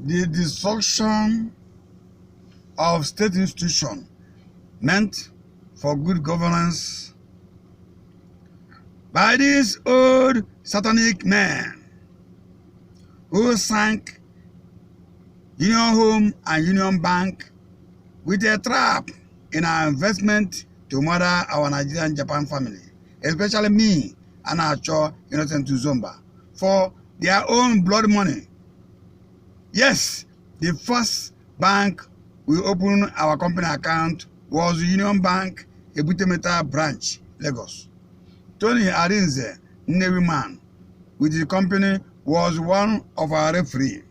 the destruction of state institutions meant for good governance by these old satanic men who sank Union Home and Union Bank with a trap in our investment to murder our Nigerian Japan family, especially me, Anacho, Innocent Zomba, for their own blood money. Yes, the first bank we opened our company account was Union Bank, Ebutemeta branch, Lagos. Tony Arinze, Navy man, with the company was one of our referees.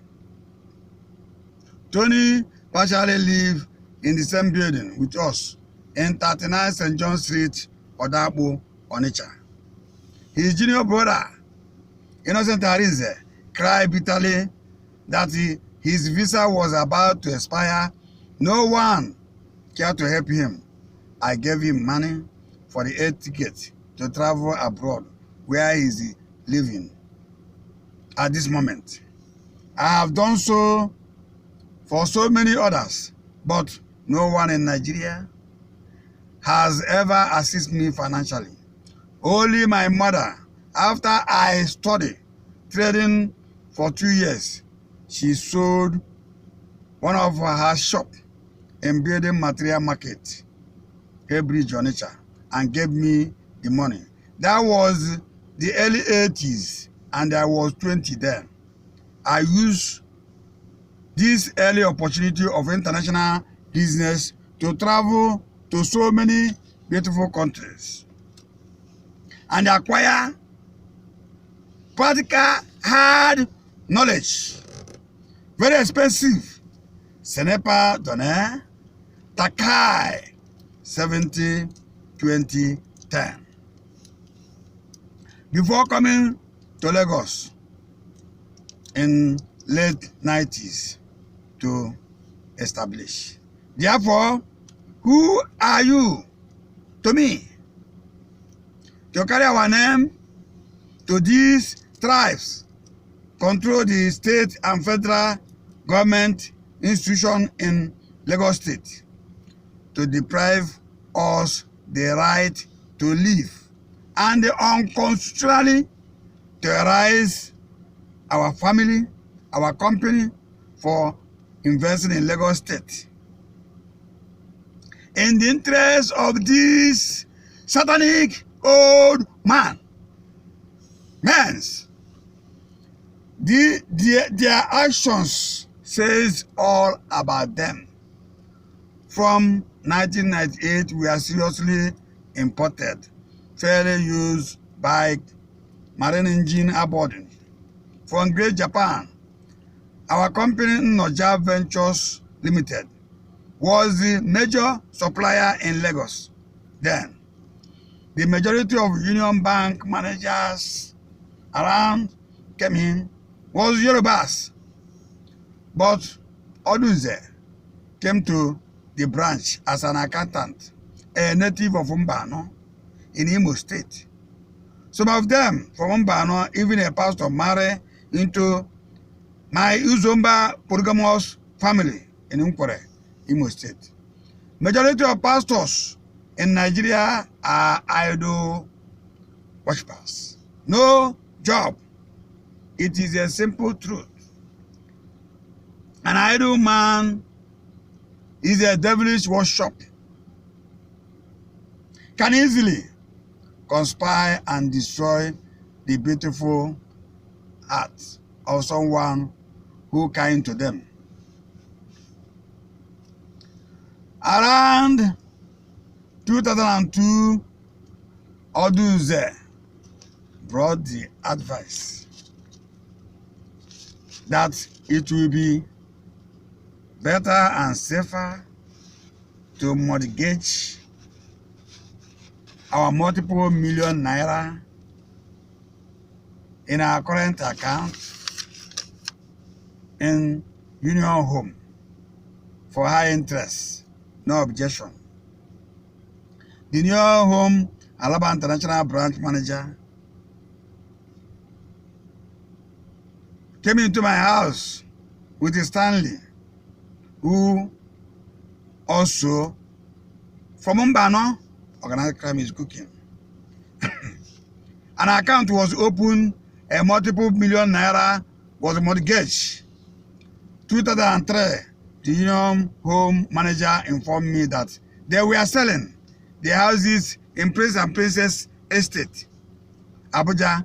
Tony partially lived in the same building with us in 39 St. John Street, Odabo, Onitsha. His junior brother, Innocent Arinze, cried bitterly that his visa was about to expire. No one cared to help him. I gave him money for the air ticket to travel abroad where he is living at this moment. I have done so for so many others, but no one in Nigeria has ever assisted me financially. Only my mother, after I studied trading for 2 years, she sold one of her shops in building material market, Hebridge, Onitsha, and gave me the money. That was the early 80s, and I was 20 then. I used this early opportunity of international business to travel to so many beautiful countries and acquire practical hard knowledge. Very expensive. Senepa Donne, Takai, 70, 20, 10. Before coming to Lagos in late 90s to establish. Therefore, who are you to me to carry our name to these tribes, control the state and federal government institution in Lagos State, to deprive us the right to live and unconstitutionally terrorize our family, our company for investing in Lagos State. In the interest of this satanic old man, their actions says all about them. From 1998, we are seriously imported fairly used by marine engine aboarding from Great Japan. Our company, Noja Ventures Limited, was the major supplier in Lagos then. The majority of Union Bank managers around came in was Yorubas, but Odunze came to the branch as an accountant, a native of Mbano in Imo State. Some of them from Mbano, even a pastor, married into my Uzomba polygamous family in Nkwere, Imo State. Majority of pastors in Nigeria are idol worshippers. No job. It is a simple truth. An idle man is a devilish worship. Can easily conspire and destroy the beautiful heart of someone who kind to them. Around 2002, Odunze brought the advice that it will be better and safer to mortgage our multiple million naira in our current account in Union Home for high interest, no objection. The Union Home Alaba International branch manager came into my house with Stanley, who also from Mbano, organized crime is cooking. An account was opened, a multiple million naira was mortgaged. 2003, the Union Home Manager informed me that they were selling the houses in Prince and Princess Estate, Abuja,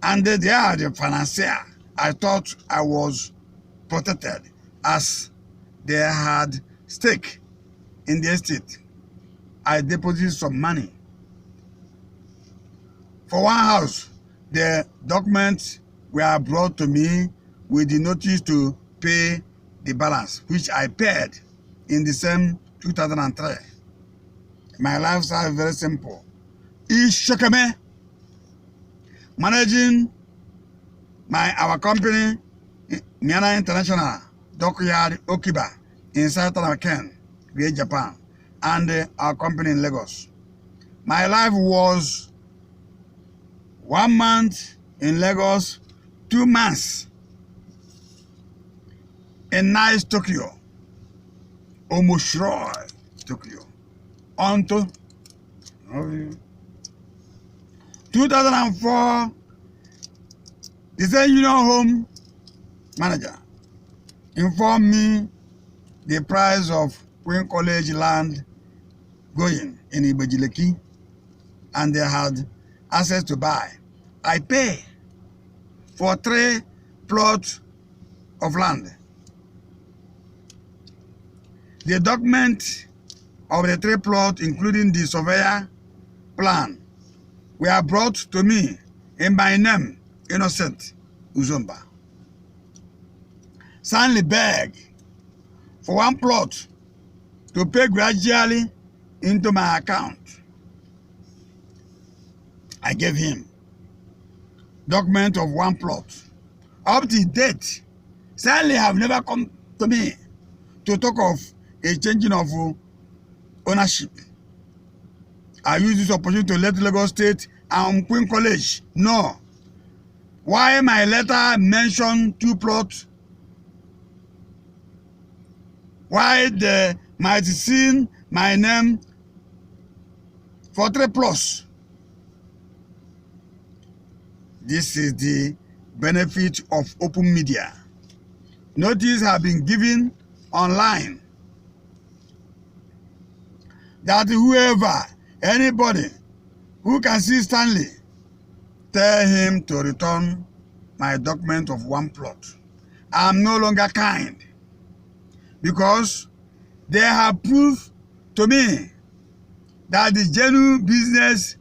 and they are the financier. I thought I was protected as they had stake in the estate. I deposited some money. For one house, the documents were brought to me with the notice to pay the balance, which I paid in the same 2003. My lifestyle is very simple. Ishokeme, managing our company, Miana International, Dockyard Okiba, in Southern American, Great Japan, and our company in Lagos. My life was 1 month in Lagos, 2 months in nice Tokyo, Omoshiroi, Tokyo, until 2004, the same Union Home Manager informed me the price of Queen College land going in Ibejileki, and they had access to buy. I pay for 3 plots of land. The document of the 3 plots, including the surveyor plan, were brought to me in my name, Innocent Uzomba. Stanley begged for 1 plot to pay gradually into my account. I gave him document of 1 plot. Up to date, Stanley have never come to me to talk of a changing of ownership. I use this opportunity to let Lagos State and Queen College know why my letter mentioned 2 plots, why they might see my name for 3 plots. This is the benefit of open media. Notice have been given online that whoever, anybody who can see Stanley, tell him to return my document of 1 plot. I'm no longer kind, because they have proved to me that the genuine business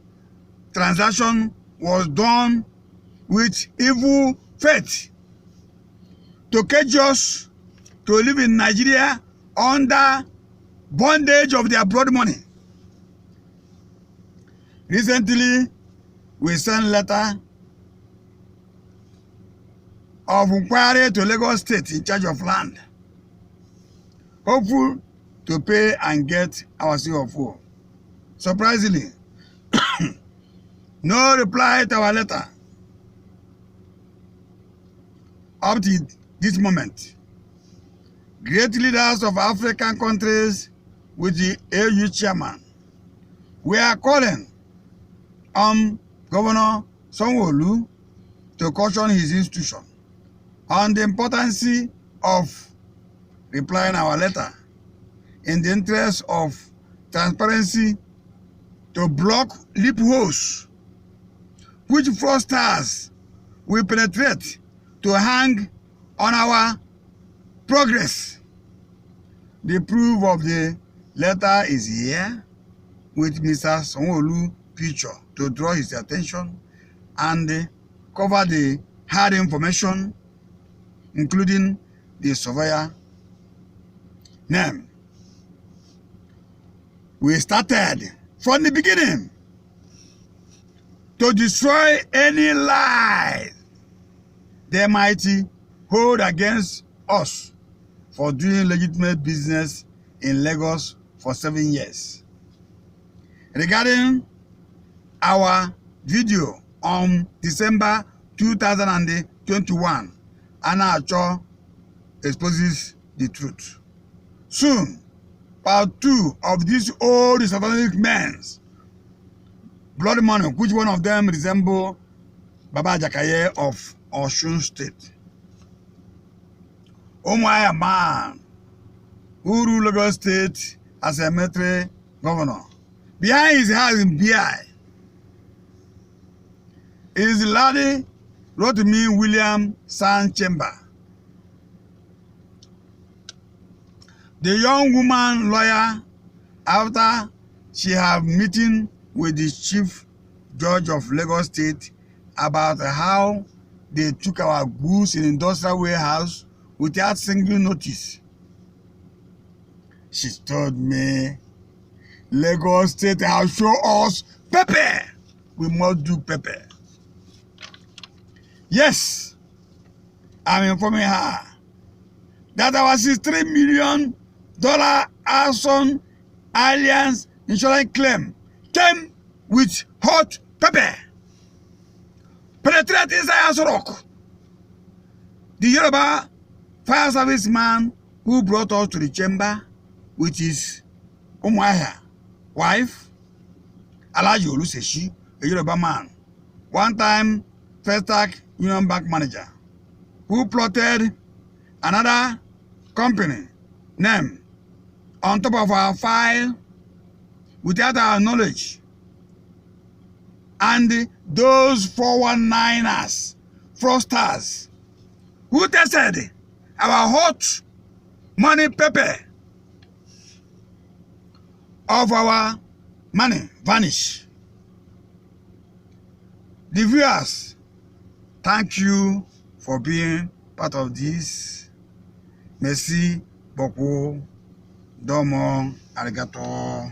transaction was done with evil faith to cage us to live in Nigeria under bondage of their blood money. Recently, we sent letter of inquiry to Lagos State in charge of land, hopeful to pay and get our CFO. Surprisingly, no reply to our letter. Up to this moment, great leaders of African countries with the AU chairman, we are calling on Governor Sanwo-Olu to caution his institution on the importance of replying our letter in the interest of transparency, to block loopholes which fraudsters will penetrate to hang on our progress. The proof of the letter is here with Mr. Sanwo-Olu picture to draw his attention and cover the hard information, including the surveyor name. We started from the beginning to destroy any lie they might hold against us for doing legitimate business in Lagos for 7 years. Regarding our video on December 2021, Anacho exposes the truth. Soon, part 2 of these old satanic men's blood money, which one of them resemble Baba Jakaye of Osun State. Umuahia man who ruled Lagos State as a military governor. Behind his house in BI is the lady Rotimi William San Chamber. The young woman lawyer, after she had meeting with the chief judge of Lagos State about how they took our goods in industrial warehouse without single notice. She told me, Lagos State has shown us pepper. We must do pepper. Yes, I'm informing her that our $63 million Arson Alliance insurance claim came with hot pepper. Penetrate inside Aso Rock. The Yoruba fire service man who brought us to the chamber with his Umuahia wife, Alaji Oluseshi, a Yoruba man, one-time Festac Union Bank manager, who plotted another company name on top of our file without our knowledge. And those 419ers, fraudsters, who tested our hot money pepper of our money vanish. The viewers, thank you for being part of this. Merci beaucoup. Domo arigato.